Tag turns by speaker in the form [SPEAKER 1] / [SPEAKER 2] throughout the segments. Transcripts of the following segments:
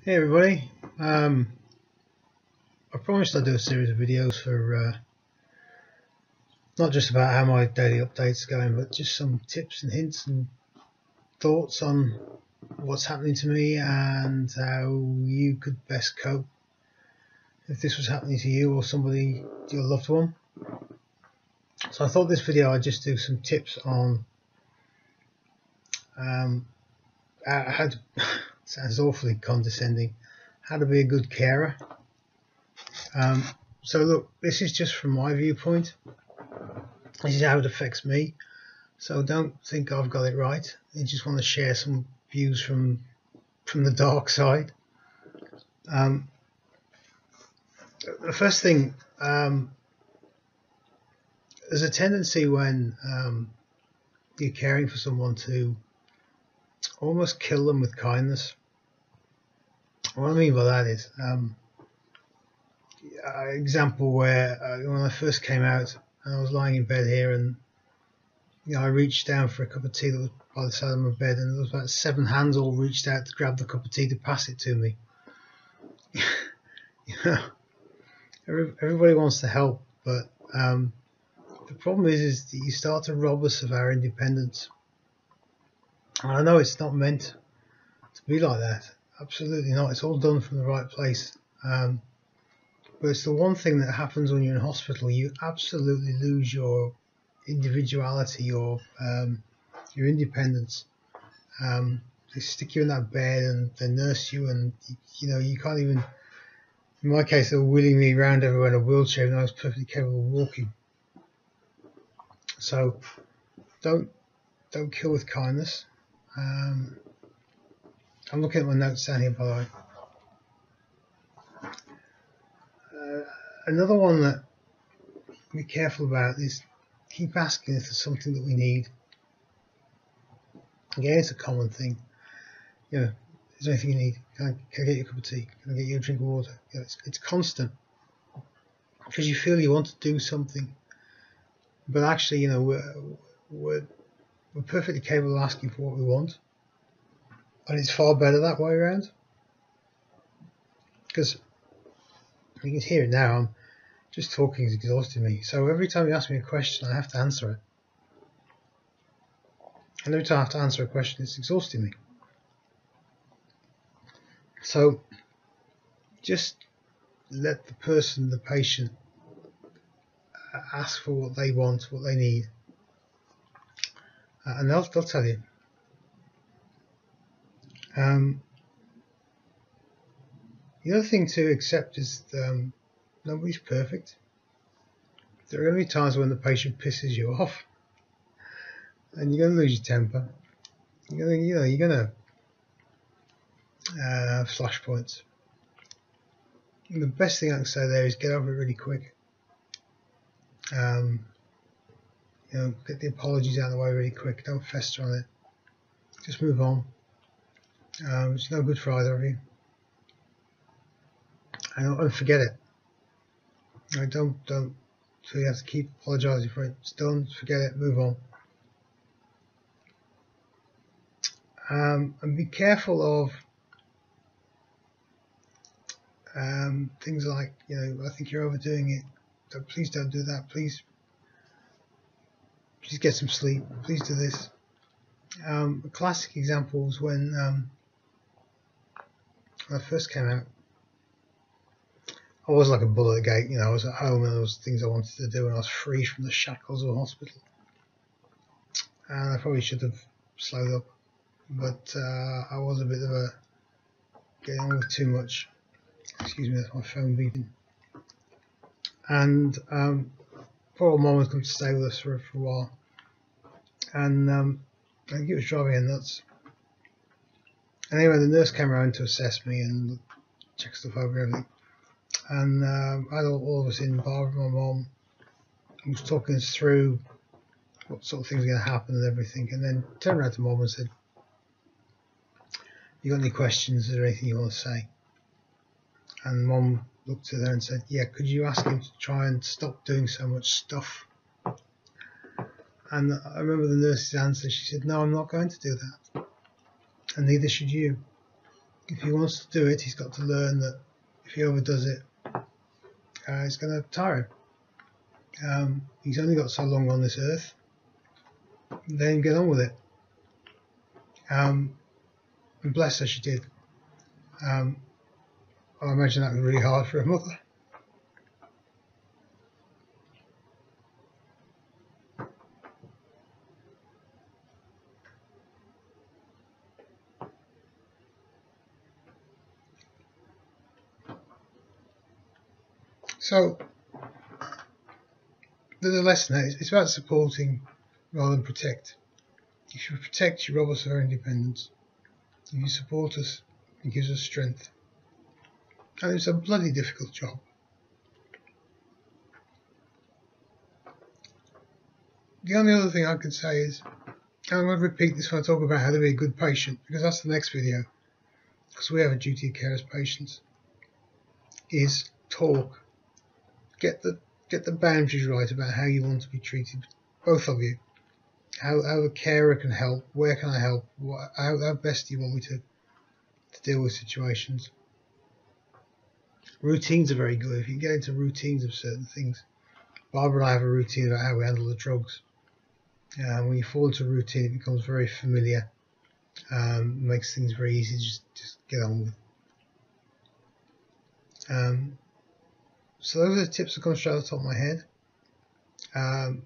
[SPEAKER 1] Hey everybody, I promised I'd do a series of videos for not just about how my daily updates are going, but just some tips and hints and thoughts on what's happening to me and how you could best cope if this was happening to you or somebody, your loved one. So I thought this video I'd just do some tips on how to sounds awfully condescending, how to be a good carer. So look, this is just from my viewpoint. This is how it affects me. So don't think I've got it right. I just want to share some views from the dark side. The first thing, there's a tendency when you're caring for someone to almost kill them with kindness. What I mean by that is, example where when I first came out and I was lying in bed here, and I reached down for a cup of tea that was by the side of my bed, and there was about 7 hands all reached out to grab the cup of tea to pass it to me. Everybody wants to help, but the problem is that you start to rob us of our independence. And I know it's not meant to be like that. Absolutely not. It's all done from the right place. But it's the one thing that happens when you're in hospital. You absolutely lose your individuality, your independence. They stick you in that bed and they nurse you, and you can't even. In my case, they were wheeling me around everywhere in a wheelchair, and I was perfectly capable of walking. So don't kill with kindness. I'm looking at my notes down here, by the way. Another one that be careful about is keep asking if there's something that we need. Again, it's a common thing. Is there anything you need? Can I get you a cup of tea? Can I get you a drink of water? It's constant, because you feel you want to do something, but actually, we're perfectly capable of asking for what we want, and it's far better that way around. Because you can hear it now. I'm just talking is exhausting me. So every time you ask me a question, I have to answer it. And every time I have to answer a question, it's exhausting me. So just let the person, the patient, ask for what they want, what they need, and they'll tell you. The other thing to accept is nobody's perfect. There are going to be times when the patient pisses you off, and you're going to lose your temper. You're going to have flashpoints. And the best thing I can say there is get over it really quick. Get the apologies out of the way really quick. Don't fester on it. Just move on. It's no good for either of you. And forget it. Don't feel you have to keep apologising for it. It's done. Forget it. Move on. And be careful of things like, I think you're overdoing it. So please don't do that. Please get some sleep. Please do this. A classic example was when I first came out. I was like a bull at the gate. I was at home and there was things I wanted to do, and I was free from the shackles of a hospital. And I probably should have slowed up, but I was a bit of a getting on with too much. Excuse me, that's my phone beeping. And poor old mum had come to stay with us for a while, and I think it was driving her nuts. Anyway, the nurse came around to assess me and check stuff over and everything. And I had all of us in, Barbara, my mum, and was talking us through what sort of things were going to happen and everything. And then turned around to Mum and said, "You got any questions? Is there anything you want to say?" And Mum looked at her and said, "Yeah, could you ask him to try and stop doing so much stuff?" And I remember the nurse's answer. She said, "No, I'm not going to do that, and neither should you. if he wants to do it, he's got to learn that if he overdoes it, it's going to tire him. He's only got so long on this earth. Then get on with it. And bless her, she did. I imagine that was really hard for a mother. So, there's a lesson there. It's about supporting rather than protect. If you protect, you rob us of our independence. If you support us, it gives us strength. And it's a bloody difficult job. The only other thing I could say is, and I'm going to repeat this when I talk about how to be a good patient, because that's the next video, because we have a duty of care as patients, is talk. Get the boundaries right about how you want to be treated, both of you. How the carer can help, where can I help, how best do you want me to deal with situations. Routines are very good. If you get into routines of certain things, Barbara and I have a routine about how we handle the drugs. When you fall into a routine, it becomes very familiar, makes things very easy to just get on with. So those are the tips that come straight off the top of my head. I'm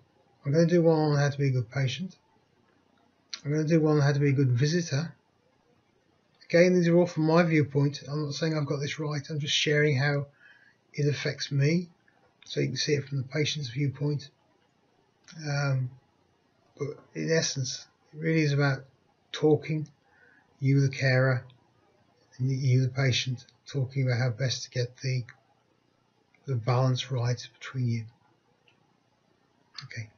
[SPEAKER 1] going to do one on how to be a good patient. I'm going to do one on how to be a good visitor. Again, these are all from my viewpoint. I'm not saying I've got this right. I'm just sharing how it affects me, so you can see it from the patient's viewpoint. But in essence, it really is about talking, you the carer, and you the patient, talking about how best to get the balance right between you. Okay.